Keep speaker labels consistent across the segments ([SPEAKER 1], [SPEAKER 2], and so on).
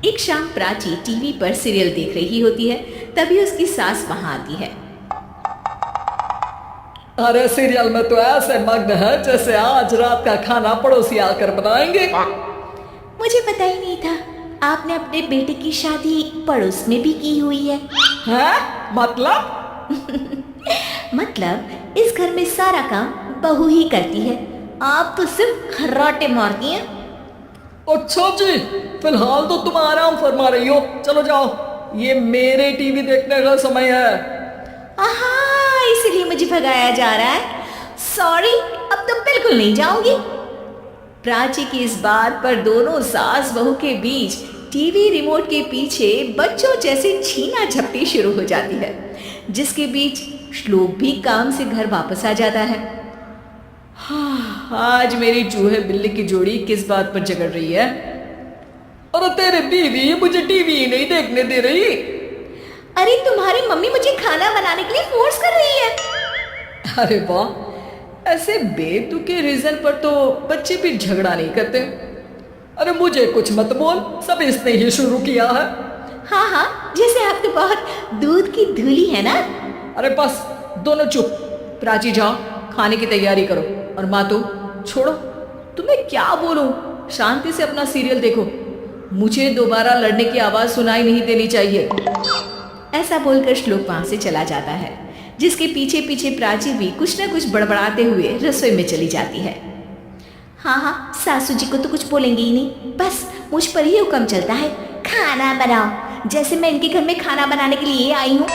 [SPEAKER 1] एक शाम प्राची टीवी पर सीरियल देख रही होती है। तभी उसकी सास वहां आती है।
[SPEAKER 2] अरे सीरियल में तो ऐसे मग्न है जैसे आज रात का खाना पड़ोसी आकर बनाएंगे।
[SPEAKER 1] मुझे पता ही नहीं था आपने अपने बेटे की शादी पड़ोस में भी की हुई है।
[SPEAKER 2] हैं? मतलब?
[SPEAKER 1] मतलब इस घर में सारा काम बहू ही करती है, आप तो सिर्फ खर्राटे मारती हैं।
[SPEAKER 2] अच्छा जी, फिलहाल तो तुम आराम फरमा रही हो। चलो जाओ, ये मेरे टीवी देखने का समय है।
[SPEAKER 1] आहा, इसीलिए मुझे भगाया जा रहा है। सॉरी, अब तो बिल्कुल नहीं जाऊंगी। प्राची की इस बात पर दोनों सास बहू के बीच टीवी रिमोट के पीछे बच्चों जैसे छीना झपटी शुरू हो जाती है, जिसके बीच श्लोक भी काम से घर वापस आ जाता है।
[SPEAKER 2] हाँ, आज मेरी चूहे बिल्ली की जोड़ी किस बात पर झगड़ रही है? अरे तेरे बीवी मुझे टीवी ही नहीं देखने दे रही।
[SPEAKER 1] अरे तुम्हारी मम्मी मुझे खाना बनाने के लिए फोर्स कर रही है।
[SPEAKER 2] अरे वाह, ऐसे बेतुके रीजन पर तो बच्चे भी झगड़ा नहीं करते। अरे मुझे कुछ मत बोल, सब इसने ही शुरू किया है।
[SPEAKER 1] हाँ हाँ, जैसे आप तो बहुत दूध की धूली है ना।
[SPEAKER 2] अरे बस, दोनों चुप। प्राची जाओ, खाने की तैयारी करो। और माँ तो छोड़ो, तुम्हें क्या बोलूं, शांति से अपना सीरियल देखो। मुझे दोबारा लड़ने की आवाज सुनाई नहीं देनी चाहिए।
[SPEAKER 1] ऐसा बोलकर श्लोक वहां से चला जाता है, जिसके पीछे पीछे प्राची भी कुछ न कुछ बड़बड़ाते हुए रसोई में चली जाती है। हाँ हाँ, सासू जी को तो कुछ बोलेंगे ही नहीं, बस मुझ पर ही हुक्म चलता है, खाना बनाओ, जैसे मैं इनके घर में खाना बनाने के लिए आई हूँ।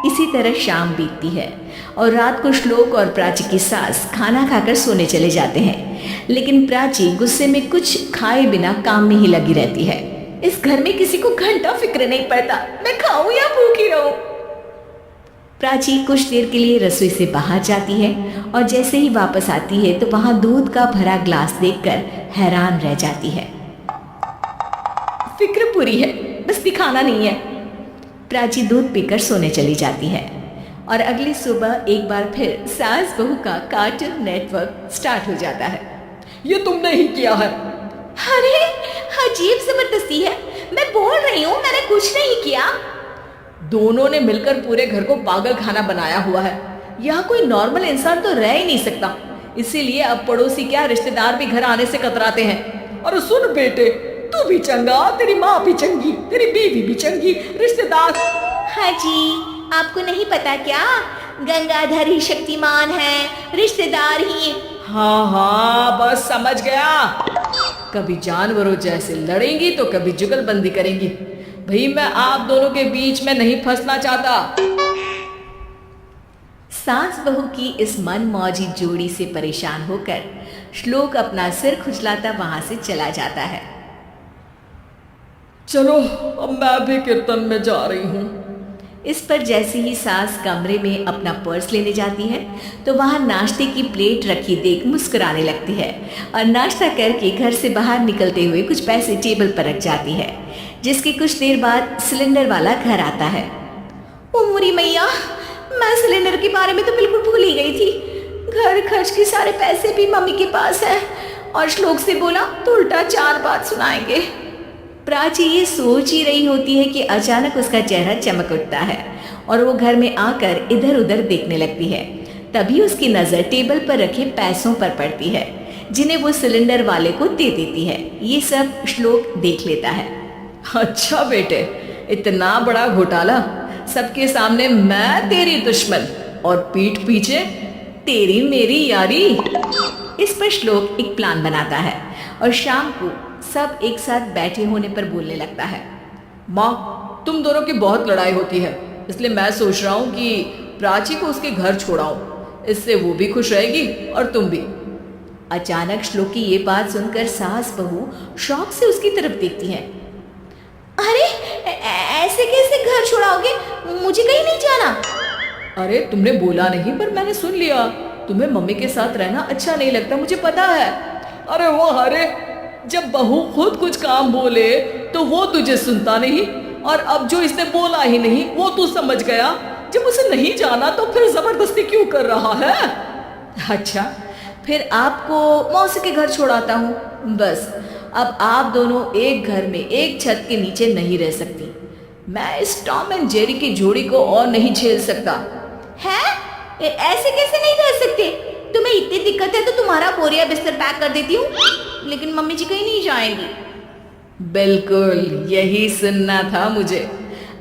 [SPEAKER 1] इसी तरह शाम बीतती है और रात को श्लोक और प्राची की सास खाना खाकर सोने चले जाते हैं, लेकिन प्राची गुस्से में कुछ खाए बिना काम में ही लगी रहती है। इस घर में किसी को घंटा फिक्र नहीं पड़ता, मैं खाऊं या भूखी रहूं। प्राची कुछ देर के लिए रसोई से बाहर जाती है और जैसे ही वापस आती है तो वहां दूध का भरा ग्लास देखकर हैरान रह जाती है। फिक्र पूरी है, बस दिखाना नहीं है। प्राची दूध पीकर सोने चली जाती है और अगली सुबह एक बार फिर सास बहू का कार्टून नेटवर्क स्टार्ट हो जाता है।
[SPEAKER 2] ये तुमने ही किया है।
[SPEAKER 1] अरे अजीब जबरदस्ती है, मैं बोल रही हूँ मैंने कुछ नहीं किया।
[SPEAKER 2] दोनों ने मिलकर पूरे घर को पागल खाना बनाया हुआ है।
[SPEAKER 1] यहाँ कोई नॉर्मल इंसान तो रह ही नहीं सकता, इसीलिए अब पड़ोसी क्या रिश्तेदार भी घर आने से कतराते हैं।
[SPEAKER 2] और सुन बेटे, तू भी चंगा, तेरी माँ भी चंगी, तेरी बीवी भी चंगी, रिश्तेदार।
[SPEAKER 1] हाँ जी, आपको नहीं पता क्या, गंगाधर ही शक्तिमान है, रिश्तेदार ही।
[SPEAKER 2] हाँ हाँ, बस समझ गया। कभी जानवरों जैसे लड़ेंगी तो कभी जुगलबंदी करेंगी। भाई मैं आप दोनों के बीच में नहीं फंसना चाहता।
[SPEAKER 1] सास बहू की इस मनमौजी जोड़ी से परेशान होकर श्लोक अपना सिर खुजलाता वहां से चला जाता है।
[SPEAKER 2] चलो अब मैं भी कीर्तन में जा रही हूँ।
[SPEAKER 1] इस पर जैसे ही सास कमरे में अपना पर्स लेने जाती है तो वहां नाश्ते की प्लेट रखी देख मुस्कुराने लगती है और नाश्ता करके घर से बाहर निकलते हुए कुछ पैसे टेबल पर रख जाती है, जिसके कुछ देर बाद सिलेंडर वाला घर आता है। ओ मोरी मैया, मैं सिलेंडर के बारे में तो बिल्कुल भूल ही गई थी। घर खर्च के सारे पैसे भी मम्मी के पास है और श्लोक से बोला तो उल्टा 4 बात सुनाएंगे। प्राची ये सोच ही रही होती है कि अचानक उसका चेहरा चमक उठता है और वो घर में आकर इधर उधर देखने लगती है। तभी उसकी नज़र टेबल पर रखे पैसों पर पड़ती है, जिन्हें वो सिलेंडर वाले को दे देती है। ये सब श्लोक देख लेता है।
[SPEAKER 2] अच्छा बेटे, इतना बड़ा घोटाला, सबके सामने मैं तेरी दुश्मन और पीठ पीछे तेरी मेरी यारी।
[SPEAKER 1] इस पर श्लोक एक प्लान बनाता है और शाम को सब एक साथ बैठे होने पर बोलने लगता है।
[SPEAKER 2] माँ, तुम दोनों की बहुत लड़ाई होती है, इसलिए मैं सोच रहा हूँ कि प्राची को उसके घर छोड़ाऊं। इससे वो भी खुश रहेगी और तुम भी।
[SPEAKER 1] अचानक श्लोक की ये बात सुनकर सास बहू शौक से उसकी तरफ देखती हैं। अरे ऐसे कैसे घर छोड़ाओगे, मुझे कहीं नहीं जाना।
[SPEAKER 2] अरे तुमने बोला नहीं पर मैंने सुन लिया, तुम्हें मम्मी के साथ रहना अच्छा नहीं लगता, मुझे पता है। अरे वो, अरे जब बहू खुद कुछ काम बोले तो वो तुझे सुनता नहीं, और अब जो इसने बोला ही नहीं वो तू समझ गया। जब उसे नहीं जाना तो फिर जबरदस्ती क्यों कर रहा है?
[SPEAKER 1] अच्छा, फिर आपको मौसी के घर छोड़ाता हूँ, बस
[SPEAKER 2] अब आप दोनों एक घर में एक छत के नीचे नहीं रह सकती। मैं इस टॉम एंड जेरी की जोड़ी को और नहीं झेल सकता।
[SPEAKER 1] है? ऐसे कैसे नहीं रह सकते? तुम्हें इतनी दिक्कत है तो तुम्हारा बोरिया बिस्तर पैक कर देती हूँ, लेकिन मम्मी जी कहीं नहीं जाएंगी।
[SPEAKER 2] बिल्कुल यही सुनना था मुझे।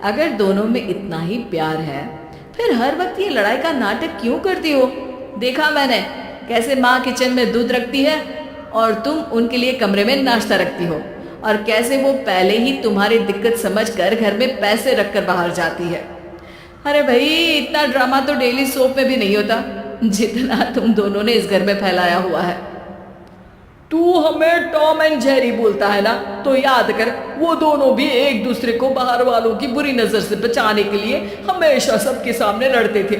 [SPEAKER 2] अगर दोनों में इतना ही प्यार है फिर हर वक्त ये लड़ाई का नाटक क्यों करती हो? देखा मैंने कैसे माँ किचन में दूध रखती है और तुम उनके लिए कमरे में नाश्ता रखती हो, और कैसे वो पहले ही तुम्हारी दिक्कत समझकर घर में पैसे रखकर बाहर जाती है। अरे भाई, इतना ड्रामा तो डेली सोप में भी नहीं होता जितना तुम दोनों ने इस घर में फैलाया हुआ है। तू हमें टॉम एंड जेरी बोलता है ना, तो याद कर वो दोनों भी एक दूसरे को बाहर वालों की बुरी नजर से बचाने के लिए हमेशा सबके सामने लड़ते थे,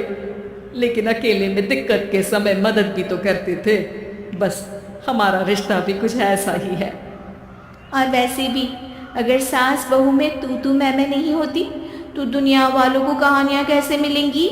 [SPEAKER 2] लेकिन अकेले में दिक्कत के समय मदद भी तो करते थे। बस हमारा रिश्ता भी कुछ ऐसा ही है।
[SPEAKER 1] और वैसे भी अगर सास बहू में तू मैं नहीं होती तो दुनिया वालों को कहानियां कैसे मिलेंगी?